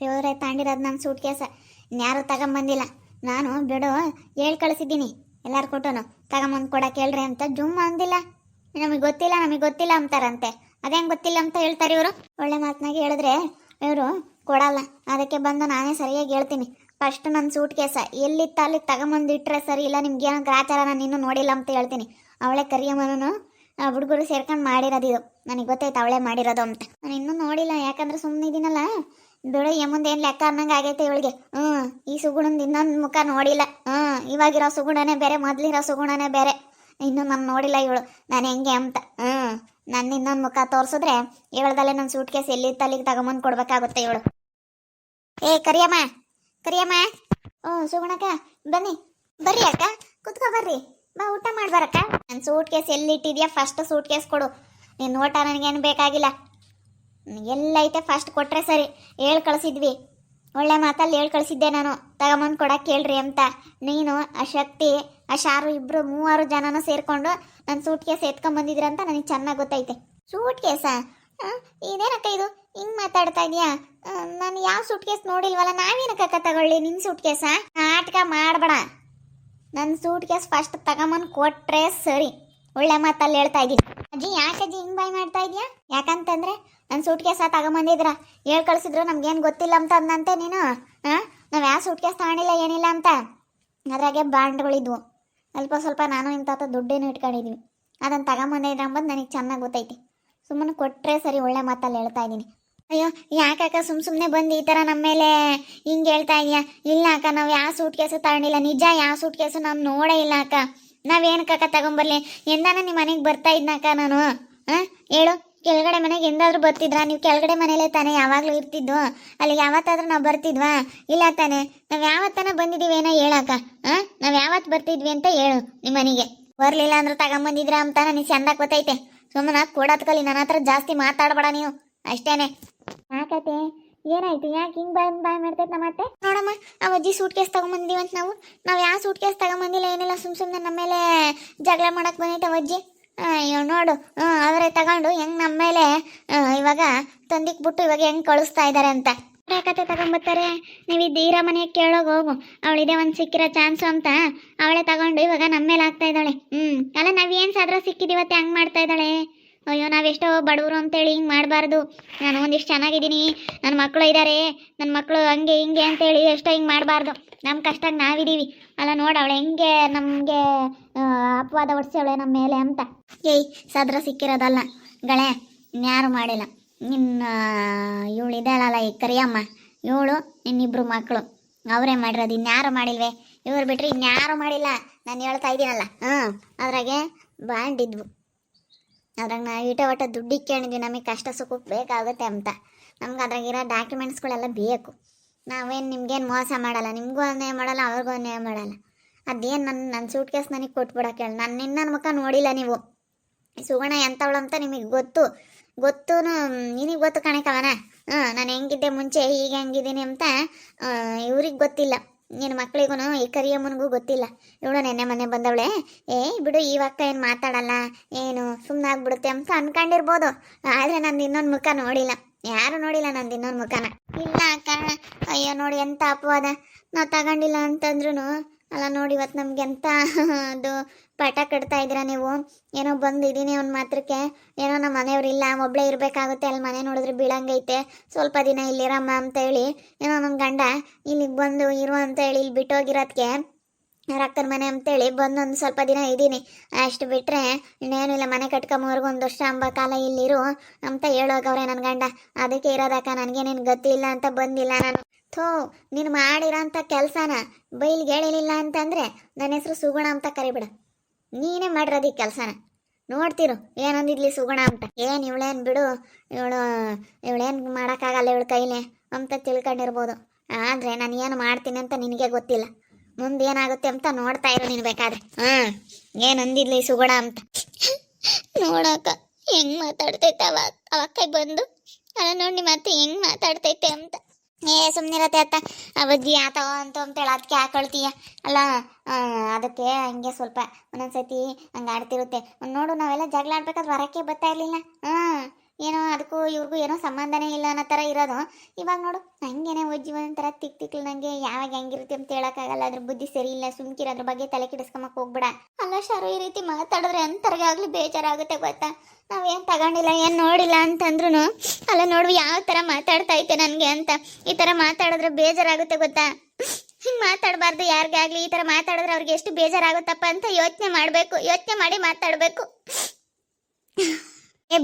ಇವರೇ ತಾಂಡಿರೋದು ನನ್ನ ಸೂಟ್ ಕೇಸ ಇನ್ಯಾರು ತಗೊಂಬಂದಿಲ್ಲ. ನಾನು ಬಿಡು ಹೇಳಿ ಕಳಿಸಿದ್ದೀನಿ ಎಲ್ಲಾರು ಕೊಟ್ಟನು ತಗೊಂಬಂದು ಕೊಡಕ್ಕೆ ಹೇಳ್ರಿ ಅಂತ. ಜುಮ್ಮ ಅಂದಿಲ್ಲ. ನಮಗೆ ಗೊತ್ತಿಲ್ಲ ಅಂತಾರಂತೆ. ಅದೇಂಗೆ ಗೊತ್ತಿಲ್ಲ ಅಂತ ಹೇಳ್ತಾರೆ ಇವರು. ಒಳ್ಳೆ ಮಾತನಾಗಿ ಹೇಳಿದ್ರೆ ಇವರು ಕೊಡಲ್ಲ. ಅದಕ್ಕೆ ಬಂದು ನಾನೇ ಸರಿಯಾಗಿ ಹೇಳ್ತೀನಿ. ಫಸ್ಟ್ ನನ್ನ ಸೂಟ್ ಕೇಸ ಎಲ್ಲಿತ್ತ ಅಲ್ಲಿ ತಗೊಂಬಂದು ಇಟ್ಟರೆ ಸರಿ, ಇಲ್ಲ ನಿಮ್ಗೇನೋ ಗ್ರಾಚಾರ ನಾನು ಇನ್ನೂ ನೋಡಿಲ್ಲ ಅಂತ ಹೇಳ್ತೀನಿ. ಅವಳೆ ಕರಿಯಮ್ಮನೂ ಹುಡುಗರು ಸೇರ್ಕೊಂಡು ಮಾಡಿರೋದು ಇದು. ನನಗೆ ಗೊತ್ತಾಯ್ತು ಅವಳೇ ಮಾಡಿರೋದು ಅಂತ. ನಾನು ಇನ್ನೂ ನೋಡಿಲ್ಲ, ಯಾಕಂದ್ರೆ ಸುಮ್ಮನೆ ಇದೀನಲ್ಲ. ಬಿಡು ಮುಂದೆ ಏನು ಲೆಕ್ಕ ಅನ್ನಂಗೆ ಆಗೈತೆ ಇವಳಿಗೆ. ಈ ಸುಗುಣಂದು ಇನ್ನೊಂದು ಮುಖ ನೋಡಿಲ್ಲ. ಇವಾಗಿರೋ ಸುಗುಣನೇ ಬೇರೆ, ಮೊದಲಿರೋ ಸುಗುಣನೇ ಬೇರೆ. ಇನ್ನೂ ನಾನು ನೋಡಿಲ್ಲ ಇವಳು ನಾನು ಹೆಂಗೆ ಅಂತ. ನನ್ನ ಇನ್ನೊಂದು ಮುಖ ತೋರಿಸಿದ್ರೆ ಇವಳದಲ್ಲೇ ನನ್ನ ಸೂಟ್ ಕೇಸ್ ಎಲ್ಲಿತ್ತು ಅಲ್ಲಿಗೆ ತಗೊಂಬಂದು ಕೊಡ್ಬೇಕಾಗುತ್ತೆ ಇವಳು. ಏ ಕರಿಯಮ್ಮ, ಕರಿಯಮ್ಮ. ಸುಗುಣಕ್ಕ ಬನ್ನಿ, ಬರ್ರಿ ಅಕ್ಕ, ಕುತ್ಕೋ ಬರ್ರಿ, ಬಾ ಊಟ ಮಾಡ್ಬಾರಕ್ಕ. ನನ್ನ ಸೂಟ್ ಕೇಸ್ ಎಲ್ಲಿಟ್ಟಿದ್ಯಾ ಫಸ್ಟ್ ಸೂಟ್ ಕೇಸ್ ಕೊಡು. ನೀನು ನೋಟ ನನಗೇನು ಬೇಕಾಗಿಲ್ಲ. ಎಲ್ಲೈತೆ ಫಸ್ಟ್ ಕೊಟ್ಟರೆ ಸರಿ. ಹೇಳಿ ಕಳಿಸಿದ್ವಿ, ಒಳ್ಳೆ ಮಾತಲ್ಲಿ ಹೇಳಿ ಕಳಿಸಿದ್ದೆ ನಾನು ತಗೊಂಬಂದು ಕೊಡಕ್ಕೆ ಹೇಳ್ರಿ ಅಂತ. ನೀನು ಆ ಶಕ್ತಿ ಆ ಶಾರು ಇಬ್ಬರು 3 ಜನನೂ ಸೇರಿಕೊಂಡು ನನ್ನ ಸೂಟ್ ಕೇಸ್ ಎತ್ಕೊಂಬಂದಿದ್ರಂತ ನನಗೆ ಚೆನ್ನಾಗಿ ಗೊತ್ತೈತೆ. ಸೂಟ್ ಕೇಸಾ? ಇದೇನಕ್ಕ ಇದು ಹಿಂಗೆ ಮಾತಾಡ್ತಾ ಇದೆಯಾ? ನಾನು ಯಾವ ಸೂಟ್ ಕೇಸ್ ನೋಡಿಲ್ವಲ್ಲ. ನಾವೇನಕ್ಕ ತಗೊಳ್ಳಿ ನಿನ್ನ ಸೂಟ್ ಕೇಸಾ? ನಾಟಕ ಮಾಡಬೇಡ. ನನ್ನ ಸೂಟ್ ಕೇಸ್ ಫಸ್ಟ್ ತಗೊಂಬಂದು ಕೊಟ್ರೆ ಸರಿ. ಒಳ್ಳೆ ಮಾತಲ್ಲಿ ಹೇಳ್ತಾ ಇದ್ದೀನಿ. ಅಜ್ಜಿ ಯಾಕಜ್ಜಿ ಹಿಂಗೆ ಬಾಯ್ ಮಾಡ್ತಾ ಇದೆಯಾ? ಯಾಕಂತಂದ್ರೆ ನನ್ನ ಸೂಟ್ ಕೇಸ ತಗೊಂಬಂದಿದ್ರ ಹೇಳಿ ಕಳಿಸಿದ್ರು ನಮ್ಗೇನು ಗೊತ್ತಿಲ್ಲ ಅಂತ ಅಂದಂತೆ ನೀನು. ನಾವು ಯಾವ ಸೂಟ್ ಕೇಸ್ ತಗೊಂಡಿಲ್ಲ ಏನಿಲ್ಲ ಅಂತ. ಅದ್ರಾಗೆ ಬಾಂಡ್ಗಳಿದ್ವು ಅಲ್ಪ ಸ್ವಲ್ಪ. ನಾನು ಇಂಥ ದುಡ್ಡೇನು ಇಟ್ಕೊಂಡಿದ್ವಿ. ಅದನ್ನು ತಗೊಂಬಂದಿದ್ರೆ ಅಂಬದು ನನಗೆ ಚೆನ್ನಾಗಿ ಗೊತ್ತೈತಿ. ಸುಮ್ಮನೆ ಕೊಟ್ಟರೆ ಸರಿ. ಒಳ್ಳೆ ಮಾತಲ್ಲಿ ಹೇಳ್ತಾ ಇದ್ದೀನಿ. ಅಯ್ಯೋ ಯಾಕಕ್ಕ ಸುಮ್ಮನೆ ಬಂದು ಈ ಥರ ನಮ್ಮ ಮೇಲೆ ಹಿಂಗೆ ಹೇಳ್ತಾ ಇದೆಯಾ? ಇಲ್ಲ ಅಕ್ಕ, ನಾವು ಯಾವ ಸೂಟ್ ಕೇಸು ತಗೊಂಡಿಲ್ಲ. ನಿಜ ಯಾವ ಸೂಟ್ ಕೇಸು ನಾವು ನೋಡೇ ಇಲ್ಲ ಅಕ್ಕ. ನಾವೇನಕ್ಕ ತಗೊಂಬರ್ಲಿ? ಎಂದಾನ ನಿಮ್ಮ ಮನೆಗೆ ಬರ್ತಾ ಇದ್ನಕ್ಕ ನಾನು? ಹೇಳು, ಕೆಳಗಡೆ ಮನೆಗೆ ಎಂದಾದ್ರೂ ಬರ್ತಿದ್ರಾ? ನೀವು ಕೆಳಗಡೆ ಮನೇಲೇ ತಾನೇ ಯಾವಾಗಲೂ ಇರ್ತಿದ್ದು. ಅಲ್ಲಿ ಯಾವತ್ತಾದ್ರೂ ನಾವು ಬರ್ತಿದ್ವಾ? ಇಲ್ಲ ತಾನೇ. ನಾವು ಯಾವತ್ತನ ಬಂದಿದ್ದೀವೇನೋ ಹೇಳಕ್ಕ. ನಾವು ಯಾವತ್ತು ಬರ್ತಿದ್ವಿ ಅಂತ ಹೇಳು. ನಿಮ್ಮ ಮನೆಗೆ ಬರಲಿಲ್ಲ ಅಂದ್ರೆ ತಗೊಂಬಂದಿದ್ರ ಅಂತ ನನಗೆ ಚಂದಾಗಿ ಗೊತ್ತೈತೆ. ಸುಮ್ಮನೆ ಕೊಡೋದ್ ಕಲಿ. ನನ್ನ ಹತ್ರ ಜಾಸ್ತಿ ಮಾತಾಡಬೇಡ ನೀವು ಅಷ್ಟೇನೆ. ಯಾಕತೆ ಏನಾಯ್ತು? ಯಾಕೆ ಹಿಂಗೆ ಬಾಯ್ ಮಾಡ್ತೈತೆ ನಮ್ಮತ್ತೆ? ನೋಡಮ್ಮ, ಆ ಅಜ್ಜಿ ಸೂಟ್ ಕೇಸ್ ತಗೊಂಬಂದಿವಂತ. ನಾವು ಯಾವ ಸೂಟ್ ಕೇಸ್ ತಗೊಂಬಂದಿಲ್ಲ ಏನಿಲ್ಲ. ಸುಮ್ಮನೆ ನಮ್ಮ ಮೇಲೆ ಜಗಳ ಮಾಡಕ್ಕೆ ಬಂದೈತೆ ಅಜ್ಜಿ. ಅಯ್ಯೋ ನೋಡು, ಅವರೇ ತಗೊಂಡು ಹೆಂಗೆ ನಮ್ಮ ಮೇಲೆ ಇವಾಗ ತಂದಿಕ್ಬಿಟ್ಟು ಇವಾಗ ಹೆಂಗೆ ಕಳಿಸ್ತಾ ಇದ್ದಾರೆ ಅಂತ. ಯಾಕತ್ತೆ ತಗೊಂಬತ್ತಾರೆ? ನೀವು ಇದ್ದೀರಾ ಮನೆಗೆ ಕೇಳೋಗಿ ಹೋಗು. ಅವಳಿದೆ ಒಂದು ಸಿಕ್ಕಿರೋ ಚಾನ್ಸು ಅಂತ ಅವಳೇ ತಗೊಂಡು ಇವಾಗ ನಮ್ಮ ಮೇಲೆ ಆಗ್ತಾ ಇದ್ದಾಳೆ. ಅಲ್ಲ ನಾವೇನು ಸಾದ್ರ ಸಿಕ್ಕಿದೀವತ್ತೆ ಹಂಗೆ ಮಾಡ್ತಾ ಇದ್ದಾಳೆ. ಅಯ್ಯೋ ನಾವೆಷ್ಟೋ ಬಡವರು ಅಂತೇಳಿ ಹಿಂಗೆ ಮಾಡಬಾರ್ದು. ನಾನು ಒಂದಿಷ್ಟು ಚೆನ್ನಾಗಿದ್ದೀನಿ, ನನ್ನ ಮಕ್ಕಳು ಇದ್ದಾರೆ, ನನ್ನ ಮಕ್ಕಳು ಹಂಗೆ ಹಿಂಗೆ ಅಂತೇಳಿ ಎಷ್ಟೋ ಹಿಂಗೆ ಮಾಡಬಾರ್ದು. ನಮ್ಮ ಕಷ್ಟಾಗಿ ನಾವಿದ್ದೀವಿ ಅಲ್ಲ. ನೋಡಿ ಅವಳು ಹೆಂಗೆ ನಮಗೆ ಅಪವಾದ ಹೊಡ್ಸವಳೆ ನಮ್ಮ ಮೇಲೆ ಅಂತ. ಏಯ್ ಸಾದ್ರ ಸಿಕ್ಕಿರೋದಲ್ಲ ಗಳೆ, ಇನ್ಯಾರು ಮಾಡಿಲ್ಲ. ನಿನ್ನ ಇವಳು ಇದ್ದಾಳಲ್ಲ ಈ ಕರಿಯಮ್ಮ, ಇವಳು ನಿನ್ನಿಬ್ರು ಮಕ್ಕಳು ಅವರೇ ಮಾಡಿರೋದು. ಇನ್ಯಾರು ಮಾಡಿಲ್ವೇ? ಇವ್ರು ಬಿಟ್ರೆ ಇನ್ಯಾರು ಮಾಡಿಲ್ಲ. ನಾನು ಹೇಳ್ತಾ ಇದ್ದೀನಲ್ಲ. ಅದ್ರಾಗೆ ಬಾಂಡಿದ್ವು. ಅದ್ರಾಗ ನಾವು ಒಟ್ಟು ದುಡ್ಡು ಇಕ್ಕೊಂಡಿದ್ವಿ. ನಮಗೆ ಕಷ್ಟ ಸುಖಕ್ಕೆ ಬೇಕಾಗುತ್ತೆ ಅಂತ. ನಮ್ಗೆ ಅದ್ರಾಗಿರೋ ಡಾಕ್ಯುಮೆಂಟ್ಸ್ಗಳೆಲ್ಲ ಬೇಕು. ನಾವೇನು ನಿಮ್ಗೇನು ಮೋಸ ಮಾಡಲ್ಲ, ನಿಮಗೂ ಅನ್ಯಾಯ ಮಾಡಲ್ಲ, ಅವ್ರಿಗೂ ಅನ್ಯಾಯ ಮಾಡಲ್ಲ. ಅದೇನು ನನ್ನ ಸೂಟ್ ಕೇಸ್ ನನಗೆ ಕೊಟ್ಬಿಡಕ್ಕೆ ಹೇಳಿ. ನನ್ನ ಮುಖ ನೋಡಿಲ್ಲ ನೀವು. ಸುಗುಣ ಎಂಥವಳು ಅಂತ ನಿಮಗೆ ಗೊತ್ತು. ನಿನಗೆ ಗೊತ್ತು ಕಣಕವನ. ನಾನು ಹೆಂಗಿದ್ದೆ ಮುಂಚೆ, ಈಗ ಹೆಂಗಿದ್ದೀನಿ ಅಂತ ಇವ್ರಿಗೆ ಗೊತ್ತಿಲ್ಲ. ನಿನ್ನ ಮಕ್ಕಳಿಗೂ ಈ ಕರಿಯಮ್ಮನಿಗೂ ಗೊತ್ತಿಲ್ಲ. ಇವಳು ನೆನ್ನೆ ಮೊನ್ನೆ ಬಂದವಳೆ. ಬಿಡು ಈ ಅಕ್ಕ ಏನು ಮಾತಾಡಲ್ಲ, ಏನು ಸುಮ್ಮನೆ ಆಗ್ಬಿಡುತ್ತೆ ಅಂತ ಅನ್ಕೊಂಡಿರ್ಬೋದು. ಆದರೆ ನಂದು ಇನ್ನೊಂದು ಮುಖ ನೋಡಿಲ್ಲ. ಯಾರು ನೋಡಿಲ್ಲ ನಂದು ಇನ್ನೊಂದು ಮುಖನ. ಇಲ್ಲ ಅಕ್ಕ, ಅಯ್ಯೋ ನೋಡಿ ಎಂಥ ಅಪವಾದ. ನಾವು ತಗೊಂಡಿಲ್ಲ ಅಂತಂದ್ರೂ ಅಲ್ಲ ನೋಡಿ ಇವತ್ತು ನಮ್ಗೆ ಎಂಥ ಅದು ಪಾಠ ಕಟ್ತಾ ಇದ್ದೀರಾ ನೀವು. ಏನೋ ಬಂದಿದ್ದೀನಿ ಒಂದು ಮಾತ್ರಕ್ಕೆ. ಏನೋ ನಮ್ಮ ಮನೆಯವ್ರು ಇಲ್ಲ, ಒಬ್ಬಳೇ ಇರಬೇಕಾಗುತ್ತೆ, ಅಲ್ಲಿ ಮನೆ ನೋಡಿದ್ರೆ ಬೀಳಂಗೈತೆ, ಸ್ವಲ್ಪ ದಿನ ಇಲ್ಲಿರಮ್ಮ ಅಂತೇಳಿ ಏನೋ ನಮ್ಮ ಗಂಡ ಇಲ್ಲಿಗೆ ಬಂದು ಇರು ಅಂತೇಳಿ ಇಲ್ಲಿ ಬಿಟ್ಟೋಗಿರೋದಕ್ಕೆ ರಕ್ಕನ ಮನೆ ಅಂತೇಳಿ ಬಂದೊಂದು ಸ್ವಲ್ಪ ದಿನ ಇದ್ದೀನಿ. ಅಷ್ಟು ಬಿಟ್ಟರೆ ಇನ್ನೇನಿಲ್ಲ. ಮನೆ ಕಟ್ಕೊಂಬವ್ರಿಗೂ 1 ವರ್ಷ ಅಂಬ ಕಾಲ ಇಲ್ಲಿರು ಅಂತ ಹೇಳೋಗವ್ರೆ ನನ್ನ ಗಂಡ. ಅದಕ್ಕೆ ಇರೋದಕ್ಕ. ನನಗೇನೇನು ಗತಿ ಇಲ್ಲ ಅಂತ ಬಂದಿಲ್ಲ ನಾನು. ನೀನು ಮಾಡಿರೋ ಅಂಥ ಕೆಲಸನ ಬೈಲಿಗೆ ಹೇಳಿಲ್ಲ ಅಂತಂದರೆ ನನ್ನ ಹೆಸರು ಸುಗುಣ ಅಂತ ಕರಿಬಿಡ. ನೀನೇ ಮಾಡಿರೋದು ಈ ಕೆಲಸನ. ನೋಡ್ತಿರು ಏನಂದಿದ್ಲಿ ಸುಗುಣ ಅಂತ. ಏನು ಇವಳೇನು ಬಿಡು, ಇವಳೇನು ಮಾಡೋಕ್ಕಾಗಲ್ಲ ಇವಳ ಕೈಲೇ ಅಂತ ತಿಳ್ಕೊಂಡಿರ್ಬೋದು. ಆದರೆ ನಾನು ಏನು ಮಾಡ್ತೀನಿ ಅಂತ ನಿನಗೆ ಗೊತ್ತಿಲ್ಲ. ಮುಂದೆ ಏನಾಗುತ್ತೆ ಅಂತ ನೋಡ್ತಾ ಇರು ನೀನು ಬೇಕಾದ್ರೆ. ಏನಂದಿದ್ಲಿ ಸುಗುಣ ಅಂತ. ನೋಡಕ್ಕ ಹೆಂಗೆ ಮಾತಾಡ್ತೈತೆ ಅವಕ್ಕ ಬಂದು. ಅಲ್ಲ ನೋಡಿ ಮತ್ತೆ ಹೆಂಗೆ ಮಾತಾಡ್ತೈತೆ ಅಂತ. ಸುಮ್ಮನಿರತ್ತೆ ಅತ್ತ. ಅವಜ್ಜಿ ಆತವ ಅಂತೇಳಿ ಅದಕ್ಕೆ ಹಾಕೊಳ್ತೀಯ ಅಲ್ಲ. ಅದಕ್ಕೆ ಹಂಗೆ ಸ್ವಲ್ಪ ಒಂದೊಂದ್ಸತಿ ಹಂಗೆ ಆಡ್ತಿರುತ್ತೆ. ನೋಡು ನಾವೆಲ್ಲ ಜಗಳ ಆಡ್ಬೇಕಾದ್ರೆ ಹೊರಕ್ಕೆ ಬರ್ತಾ ಇರಲಿಲ್ಲ. ಏನೋ ಅದಕ್ಕೂ ಇವ್ರಿಗೂ ಏನೋ ಸಂಬಂಧನೇ ಇಲ್ಲ ಅನ್ನೋ ಥರ ಇರೋದು. ಇವಾಗ ನೋಡು ಹಂಗೇನೆ ಒಜ್ಜಿ ಒಂಥರ ತಿಕ್ಲು ನನಗೆ ಯಾವಾಗ ಹೆಂಗಿರುತ್ತೆ ಅಂತ ಹೇಳೋಕ್ಕಾಗಲ್ಲ. ಅದ್ರ ಬುದ್ಧಿ ಸರಿ ಇಲ್ಲ, ಸುಮ್ಕಿರ ಅದ್ರ ಬಗ್ಗೆ ತಲೆ ಕೆಡಿಸ್ಕೊಂಬಕ್ ಹೋಗ್ಬೇಡ. ಅಲ್ಲ ಶಾರು, ಈ ರೀತಿ ಮಾತಾಡಿದ್ರೆ ಅಂತರ್ಗಾಗ್ಲಿ ಬೇಜಾರಾಗುತ್ತೆ ಗೊತ್ತಾ. ನಾವೇನು ತಗೊಂಡಿಲ್ಲ ಏನು ನೋಡಿಲ್ಲ ಅಂತಂದ್ರೂ ಅಲ್ಲ ನೋಡು ಯಾವ ಥರ ಮಾತಾಡ್ತಾ ಐತೆ ನನಗೆ ಅಂತ. ಈ ಥರ ಮಾತಾಡಿದ್ರೆ ಬೇಜಾರಾಗುತ್ತೆ ಗೊತ್ತಾ. ಹಿಂಗೆ ಮಾತಾಡಬಾರ್ದು ಯಾರಿಗಾಗ್ಲಿ. ಈ ಥರ ಮಾತಾಡಿದ್ರೆ ಅವ್ರಿಗೆ ಎಷ್ಟು ಬೇಜಾರಾಗುತ್ತಪ್ಪ ಅಂತ ಯೋಚನೆ ಮಾಡಬೇಕು, ಯೋಚನೆ ಮಾಡಿ ಮಾತಾಡಬೇಕು.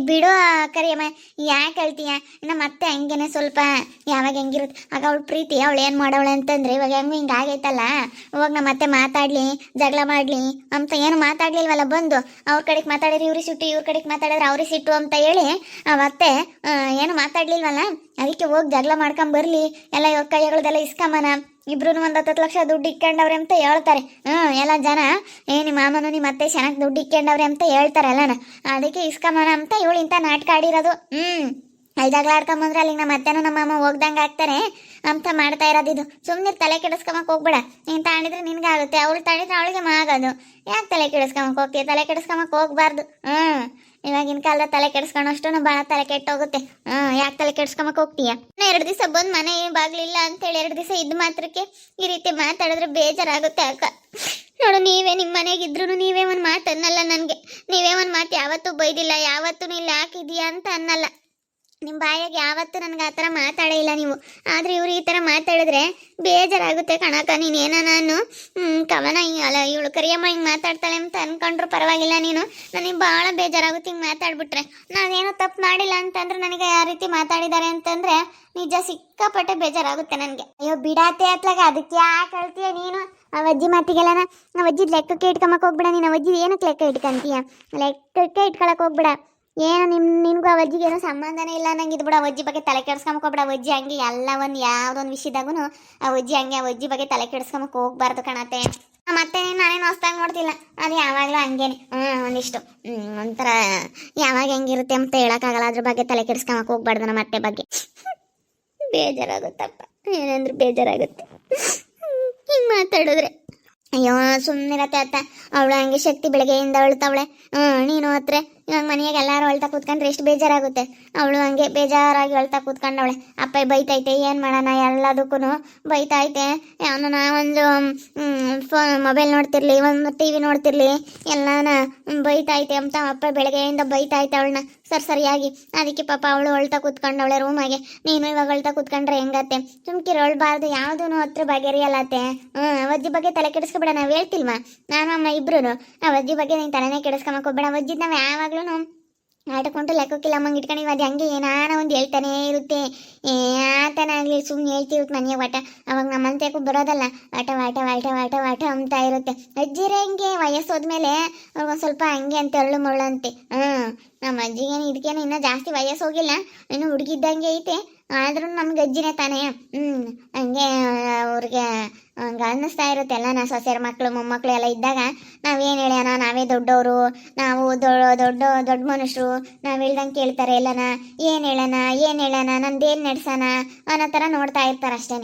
ಬಿಡು ಕರಿಯಮ್ಮ, ಯಾಕೆ ಹೇಳ್ತೀಯ? ನಮ್ಮ ಅತ್ತೆ ಹಂಗೇನೆ ಸ್ವಲ್ಪ ಯಾವಾಗ ಹೆಂಗಿರುತ್ತೆ ಆಗ ಅವಳು ಪ್ರೀತಿ ಅವಳು ಏನು ಮಾಡವಳೆ ಅಂತಂದ್ರೆ ಇವಾಗ ಹೆಂಗೆ ಹಿಂಗೆ ಆಗೈತಲ್ಲ, ಇವಾಗ ನಮ್ಮ ಅತ್ತೆ ಮಾತಾಡಲಿ ಜಗಳ ಮಾಡಲಿ ಅಂತ ಏನು ಮಾತಾಡ್ಲಿಲ್ವಲ್ಲ. ಬಂದು ಅವ್ರ ಕಡೆಗೆ ಮಾತಾಡಿದ್ರೆ ಇವ್ರಿಗೆ ಸಿಟ್ಟು, ಇವ್ರ ಕಡೆಗೆ ಮಾತಾಡಿದ್ರೆ ಅವ್ರಿಗೆ ಸಿಟ್ಟು ಅಂತ ಹೇಳಿ ಆ ಅತ್ತೆ ಏನು ಮಾತಾಡ್ಲಿಲ್ವಲ್ಲ. ಅದಕ್ಕೆ ಹೋಗಿ ಜಗಳ ಮಾಡ್ಕೊಂಬರ್ಲಿ, ಎಲ್ಲ ಇವ್ರ ಕೈಗಳದೆಲ್ಲ ಇಸ್ಕೊಂಬನ, ಇಬ್ರು 10 ಲಕ್ಷ ದುಡ್ಡು ಇಕ್ಕೊಂಡವ್ರೆ ಅಂತ ಹೇಳ್ತಾರೆ. ಎಲ್ಲ ಜನ ನಿಮ್ಮ ಮಾಮನು ನಿಮ್ಮ ಅತ್ತೆ ಚೆನ್ನಾಗಿ ದುಡ್ಡು ಇಕ್ಕೊಂಡವ್ರೆ ಅಂತ ಹೇಳ್ತಾರೆ ಎಲ್ಲನ. ಅದಕ್ಕೆ ಇಸ್ಕೊಂಬನ ಅಂತ ಇವಳು ಇಂಥ ನಾಟಕ ಆಡಿರೋದು. ಜಗಳ ಆಡ್ಕೊಂಬಂದ್ರೆ ಅಲ್ಲಿಗೆ ನಮ್ಮ ಅತ್ತೆನೂ ನಮ್ಮ ಮಾಮ ಹೋಗ್ದಂಗೆ ಆಗ್ತಾರೆ ಅಂತ ಮಾಡ್ತಾ ಇರೋದು ಇದು. ಸುಮ್ಮನೆ ತಲೆ ಕೆಡಿಸ್ಕೊಂಬಕ್ ಹೋಗ್ಬೇಡ. ನೀನು ತಾಣಿದ್ರೆ ನಿನ್ಗಾಗುತ್ತೆ, ಅವಳು ತಾಣಿದ್ರೆ ಅವಳಿಗೆ ಆಗೋದು. ಯಾಕೆ ತಲೆ ಕೆಡಿಸ್ಕೊಂಬಕ್ ಹೋಗ್ತೀಯ? ತಲೆ ಕೆಡಿಸ್ಕೊಂಬಕ್ ಹೋಗ್ಬಾರ್ದು. ಇವಾಗಿನ ಕಾಲದ ತಲೆ ಕೆಡಿಸ್ಕೊಳೋಷ್ಟು ಭಾಳ ತಲೆ ಕೆಟ್ಟೋಗುತ್ತೆ. ಯಾಕೆ ತಲೆ ಕೆಡಿಸ್ಕೊಂಬಕ್ ಹೋಗ್ತೀಯ? 2 ದಿವಸ ಬಂದು ಮನೆ ಬಾಗ್ಲಿಲ್ಲ ಅಂತೇಳಿ 2 ದಿವಸ ಇದ್ದು ಮಾತ್ರಕ್ಕೆ ಈ ರೀತಿ ಮಾತಾಡಿದ್ರೆ ಬೇಜಾರಾಗುತ್ತೆ ಅಕ್ಕ. ನೋಡು, ನೀವೇ ನಿಮ್ಮ ಮನೆಗಿದ್ರು ನೀವೇ ಒಂದು ಮಾತು ಅನ್ನಲ್ಲ ನನಗೆ. ನೀವೇ ಒಂದು ಮಾತು ಯಾವತ್ತೂ ಬೈದಿಲ್ಲ, ಯಾವತ್ತೂ ಇಲ್ಲಿ ಹಾಕಿದೀಯಾ ಅಂತ ಅನ್ನಲ್ಲ. ನಿಮ್ಮ ಬಾಯಾಗ ಯಾವತ್ತೂ ನನಗೆ ಆ ಥರ ಮಾತಾಡೇ ಇಲ್ಲ ನೀವು. ಆದರೆ ಇವ್ರು ಈ ಥರ ಮಾತಾಡಿದ್ರೆ ಬೇಜಾರಾಗುತ್ತೆ ಕಣಕ್ಕ. ನೀನೇನ ನಾನು ಕವನ ಅಲ್ಲ ಇವಳು ಕರಿಯಮ್ಮ ಹಿಂಗೆ ಮಾತಾಡ್ತಾಳೆ ಅಂತ ಅಂದ್ಕೊಂಡ್ರು ಪರವಾಗಿಲ್ಲ. ನೀನು ನನಗೆ ಭಾಳ ಬೇಜಾರಾಗುತ್ತೆ ಹಿಂಗೆ ಮಾತಾಡ್ಬಿಟ್ರೆ. ನಾನೇನೋ ತಪ್ಪು ಮಾಡಿಲ್ಲ ಅಂತಂದ್ರೆ ನನಗೆ ಯಾವ ರೀತಿ ಮಾತಾಡಿದ್ದಾರೆ ಅಂತಂದರೆ ನಿಜ ಸಿಕ್ಕಾಪಟ್ಟೆ ಬೇಜಾರಾಗುತ್ತೆ ನನಗೆ. ಅಯ್ಯೋ ಬಿಡಾತೆ ಅತ್ಲಾಗ, ಅದಕ್ಕೆ ಯಾಕೆ ಹೇಳ್ತೀಯ ನೀನು? ಆ ಅಜ್ಜಿ ಮಾತಿಗೆಲ್ಲನ ನಾವು ಅಜ್ಜಿದ ಲೆಕ್ಕಕ್ಕೆ ಇಟ್ಕೊಂಬಕ್ಕೆ ಹೋಗ್ಬೇಡ. ನೀನು ಅಜ್ಜಿ ಏನಕ್ಕೆ ಲೆಕ್ಕ ಇಟ್ಕೊಂತೀಯ? ಲೆಕ್ಕಕ್ಕೆ ಇಟ್ಕೊಳಕ್ಕೆ ಹೋಗ್ಬೇಡ. ಏನು ನಿನಗೂ ಆ ಅಜ್ಜಿಗೆ ಏನೋ ಸಂಬಂಧನೇ ಇಲ್ಲ ನಂಗೆ ಇದು ಬಿಡ. ಅಜ್ಜಿ ಬಗ್ಗೆ ತಲೆ ಕೆಡಿಸ್ಕೊಂಬಕ್ಕೋಗ್ಬೇಡ. ಅಜ್ಜಿ ಹಂಗೆ ಎಲ್ಲ ಒಂದು ಯಾವುದೊಂದು ವಿಷಯದಾಗೂ ಆ ಅಜ್ಜಿ ಹಂಗೆ ಆ ಅಜ್ಜಿ ಬಗ್ಗೆ ತಲೆ ಕೆಡಿಸ್ಕೊಂಬಕ್ಕೆ ಹೋಗ್ಬಾರ್ದು ಕಣತೆ. ಮತ್ತೆ ನಾನೇನು ಹೊಸ್ದಾಗಿ ನೋಡ್ತಿಲ್ಲ, ಅದು ಯಾವಾಗಲೂ ಹಂಗೇನೆ. ಒಂದಿಷ್ಟು ಒಂಥರ ಯಾವಾಗ ಹೆಂಗಿರುತ್ತೆ ಅಂತ ಹೇಳೋಕ್ಕಾಗಲ್ಲ. ಅದ್ರ ಬಗ್ಗೆ ತಲೆ ಕೆಡಿಸ್ಕೊಂಬಕ್ಕೆ ಹೋಗ್ಬಾರ್ದು ನಮ್ಮ ಅತ್ತೆ ಬಗ್ಗೆ. ಬೇಜಾರಾಗುತ್ತಪ್ಪ, ಏನಂದ್ರೆ ಬೇಜಾರಾಗುತ್ತೆ ಹಿಂಗೆ ಮಾತಾಡಿದ್ರೆ. ಅಯ್ಯೋ ಸುಮ್ಮನಿರತ್ತೆ ಅತ್ತ. ಅವಳು ಹಂಗೆ ಶಕ್ತಿ ಬೆಳಗ್ಗೆಯಿಂದ ಅಳ್ತಾವಳೆ. ನೀನು ಹತ್ರ ಇವಾಗ ಮನೆಯಾಗ ಎಲ್ಲರೂ ಅಳ್ತಾ ಕೂತ್ಕೊಂಡ್ರೆ ಎಷ್ಟು ಬೇಜಾರಾಗುತ್ತೆ. ಅವಳು ಹಂಗೆ ಬೇಜಾರಾಗಿ ಅಳ್ತಾ ಕೂತ್ಕೊಂಡವಳೆ. ಅಪ್ಪ ಬೈತೈತೆ, ಏನು ಮಾಡೋಣ ಎಲ್ಲದಕ್ಕೂ ಬೈತೈತೆ. ಅವನ ಒಂದು ಮೊಬೈಲ್ ನೋಡ್ತಿರ್ಲಿ, ಒಂದು TV ನೋಡ್ತಿರ್ಲಿ, ಎಲ್ಲಾನ ಬೈತೈತೆ ಅಂತ ಅಪ್ಪ ಬೆಳಗ್ಗೆಯಿಂದ ಬೈತೈತೆ ಅವಳನ್ನ ಸರಿಯಾಗಿ. ಅದಕ್ಕೆ ಪಾಪ ಅವಳು ಅಳ್ತಾ ಕೂತ್ಕೊಂಡವಳೆ ರೂಮಾಗೆ. ನೀನು ಇವಾಗ ಅಳ್ತಾ ಕೂತ್ಕೊಂಡ್ರೆ ಹೆಂಗತ್ತೆ? ಸುಮ್ಕಿರು, ಅಳ್ಬಾರ್ದು, ಯಾವುದೂ ಹತ್ರ ಬಗೆಹರಿಯಲ್ಲತ್ತೆ. ಅವಜ್ಜಿ ಬಗ್ಗೆ ತಲೆ ಕೆಡಿಸ್ಕೊಬೇಡ. ನಾವು ಹೇಳ್ತಿಲ್ವಾ ನಾನು ಅಮ್ಮ ಇಬ್ರು, ಅವಜ್ಜಿ ಬಗ್ಗೆ ನೀನು ತಲೆನೇ ಕೆಡಿಸ್ಕೊಂಬಕ್ ಹೋಗ್ಬೇಡ. ಅವಜ್ಜಿ ನಾವು ಯಾವಾಗಲೂ ಆಟಕೊಂಡು ಲೆಕ್ಕಕ್ಕಿಲ್ಲ ಅಮ್ಮಂಗೆ ಇಟ್ಕೊಂಡಿವ. ಅದು ಹಂಗೆ ಏನಾನ ಒಂದು ಹೇಳ್ತಾನೆ ಇರುತ್ತೆ. ಆತನಾಗಲಿ ಸುಮ್ಮನೆ ಹೇಳ್ತಿರುತ್ತೆ ಮನೆಯ ವಾಟ. ಅವಾಗ ನಮ್ಮಂತಕ್ಕೂ ಬರೋದಲ್ಲ, ವಾಟ ವಾಟ ವಾಟ ವಾಟ ವಾಟ ಅಂತ ಇರುತ್ತೆ. ಅಜ್ಜಿರೇ ಹಂಗೆ ವಯಸ್ಸೋದ್ಮೇಲೆ ಅವ್ರಿಗೊಂದು ಸ್ವಲ್ಪ ಹಂಗೆ ಅಂತ ಎಳ್ಳು ಮಳ್ಳಂತೆ. ನಮ್ಮ ಅಜ್ಜಿಗೇನು ಇದಕ್ಕೇನು ಇನ್ನೂ ಜಾಸ್ತಿ ವಯಸ್ಸು ಹೋಗಿಲ್ಲ, ಇನ್ನು ಹುಡುಗಿದ್ದಂಗೆ ಐತೆ. ಆದ್ರೂ ನಮ್ಗೆ ಅಜ್ಜಿನೇ ತಾನೇ. ಹಂಗೆ ಅವ್ರಿಗೆ ಹಂಗೆ ಅನ್ನಿಸ್ತಾ ಇರುತ್ತೆ. ಎಲ್ಲ ನಾ ಸೊಸೆಯರ ಮಕ್ಕಳು ಮೊಮ್ಮಕ್ಕಳು ಎಲ್ಲ ಇದ್ದಾಗ ನಾವೇನು ಹೇಳ್ಯಾನ, ನಾವೇ ದೊಡ್ಡವರು, ನಾವು ದೊಡ್ಡ ಮನುಷ್ಯರು, ನಾವು ಹೇಳ್ದಂಗೆ ಕೇಳ್ತಾರೆ ಎಲ್ಲನ. ಏನು ಹೇಳೋಣ ನಂದೇನು ನಡೆಸೋಣ ಅನ್ನೋ ಥರ ನೋಡ್ತಾ ಇರ್ತಾರೆ ಅಷ್ಟೇ.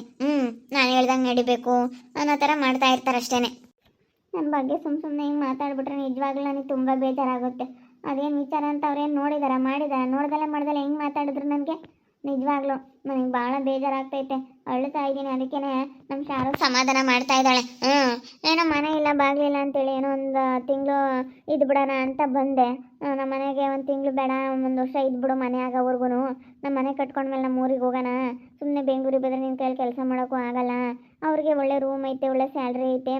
ನಾನು ಹೇಳ್ದಂಗೆ ನಡಿಬೇಕು ಅನ್ನೋ ಥರ ಮಾಡ್ತಾ ಇರ್ತಾರೆ ಅಷ್ಟೇ. ನನ್ನ ಬಗ್ಗೆ ಸುಮ್ಮನೆ ಹಿಂಗೆ ಮಾತಾಡ್ಬಿಟ್ರೆ ನಿಜವಾಗ್ಲೂ ನನಗೆ ತುಂಬ ಬೇಜಾರಾಗುತ್ತೆ. ಅದೇನು ವಿಚಾರ ಅಂತ ಅವ್ರೇನು ಮಾಡಿದಾರ ನೋಡ್ದಲ್ಲ ಹೆಂಗೆ ಮಾತಾಡಿದ್ರು ನನಗೆ ನಿಜವಾಗ್ಲೂ ನನಗೆ ಭಾಳ ಬೇಜಾರಾಗ್ತೈತೆ. ಅಳ್ತಾ ಇದ್ದೀನಿ. ಅದಕ್ಕೇ ನಮ್ಮ ಶಾರು ಸಮಾಧಾನ ಮಾಡ್ತಾ ಇದ್ದಾಳೆ. ಏನೋ ಮನೆ ಇಲ್ಲ ಬಾಗಿಲಿಲ್ಲ ಅಂತೇಳಿ ಏನೋ ಒಂದು ತಿಂಗಳು ಇದು ಬಿಡೋಣ ಅಂತ ಬಂದೆ. ನಮ್ಮ ಮನೆಗೆ ಒಂದು ತಿಂಗಳು ಬೇಡ, 1 ವರ್ಷ ಇದ್ಬಿಡು ಮನೆ ಆಗೋವರೆಗೂ. ನಮ್ಮ ಮನೆ ಕಟ್ಕೊಂಡ್ಮೇಲೆ ನಮ್ಮ ಊರಿಗೆ ಹೋಗೋಣ. ಸುಮ್ಮನೆ ಬೆಂಗಳೂರಿಗೆ ಬಂದರೆ ನಿನ್ನ ಕೈಯಲ್ಲಿ ಕೆಲಸ ಮಾಡೋಕ್ಕೂ ಆಗಲ್ಲ. ಅವ್ರಿಗೆ ಒಳ್ಳೆ ರೂಮ್ ಐತೆ, ಒಳ್ಳೆ ಸ್ಯಾಲ್ರಿ ಐತೆ,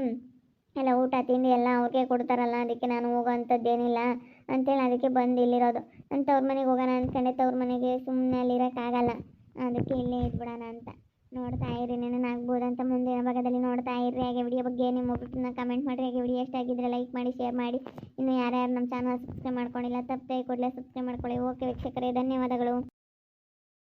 ಎಲ್ಲ ಊಟ ತಿಂಡಿ ಎಲ್ಲ ಅವ್ರಿಗೆ ಕೊಡ್ತಾರಲ್ಲ. ಅದಕ್ಕೆ ನಾನು ಹೋಗೋವಂಥದ್ದೇನಿಲ್ಲ ಅಂತೇಳಿ ಅದಕ್ಕೆ ಬಂದು ಇಲ್ಲಿರೋದು. ಅಂತ ಅವ್ರ ಮನೆಗೆ ಹೋಗೋಣ ಅಂದ್ಕೊಂಡೆ. ಅವ್ರ ಮನೆಗೆ ಸುಮ್ಮನೆ ಅಲ್ಲಿರೋಕ್ಕಾಗಲ್ಲ. ಅದಕ್ಕೆ ಇಲ್ಲೇ ಇದ್ಬಿಡೋಣ ಅಂತ ನೋಡ್ತಾ ಇರಿ. ನೆನನಾಗ್ಬೋದು ಅಂತ ಮುಂದಿನ ಭಾಗದಲ್ಲಿ ನೋಡ್ತಾ ಇರ್ರಿ. ಹಾಗೆ ವಿಡಿಯೋ ಬಗ್ಗೆ ನಿಮ್ಮ ಒಬ್ಬರನ್ನ ಕಮೆಂಟ್ ಮಾಡಿರಿ. ಹಾಗೆ ವಿಡಿಯೋ ಎಷ್ಟಾಗಿದ್ದರೆ ಲೈಕ್ ಮಾಡಿ, ಶೇರ್ ಮಾಡಿ. ಇನ್ನು ಯಾರ್ಯಾರು ನಮ್ಮ ಚಾನಲ್ ಸಬ್ಸ್ಕ್ರೈಬ್ ಮಾಡ್ಕೊಂಡಿಲ್ಲ ತಪ್ಪದೆ ಕೂಡಲೇ ಸಬ್ಸ್ಕ್ರೈಬ್ ಮಾಡ್ಕೊಳ್ಳಿ. ಓಕೆ ವೀಕ್ಷಕರೇ, ಧನ್ಯವಾದಗಳು.